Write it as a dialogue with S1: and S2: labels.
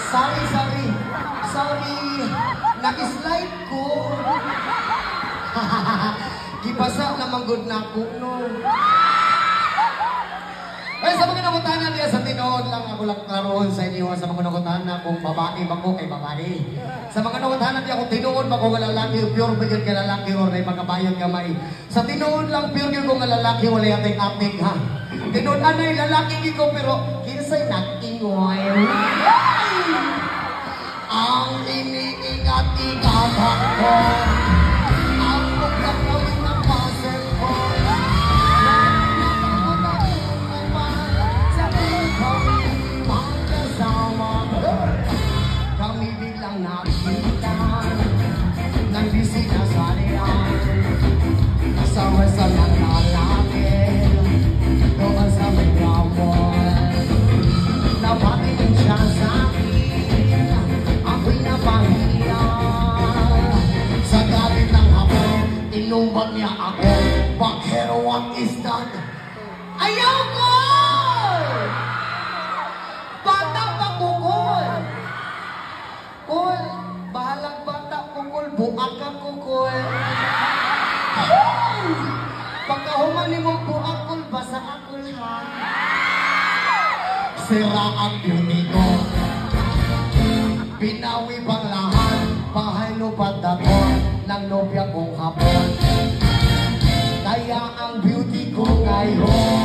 S1: Sorry. Sorry. Nag-slide ko. Gibasa naman good na ako, no? Ay, sa mga nakutanan niya, sa tinood lang ako lang klaroon sa inyo. Sa mga nakutanan kung babae ba ko kay babae. Sa mga nakutanan niya, kung tinood ba ko nga lalaki, pure ba yun ka lalaki or may magabayan kamay. Sa tinood lang, pure yun ko nga lalaki, wala yating-aping, ha? Tinood anay, lalaki ko, pero kinsay nag-ingoy. Ang iniingat-ingatan ko, ang pagkakawin ng pasel ko. Kami biglang nakita ng bisita sa liyan. Sama-sa ng lalaki doon sa may gawon. Napatingin siya sa akin, ako'y napahiya. Sa galit ng hapon, tinumban niya ako. But what is that? Ayaw ko! Bata pa kukul! Kul, bahalang bata kukul, buak ka kukul. Pagkahuman ni mong buak kul, basa akul ha. Sira ang beauty ko. Binawi pang lahat, bahay lupad daton ng nobya kong hapon. Kaya ang beauty ko ngayon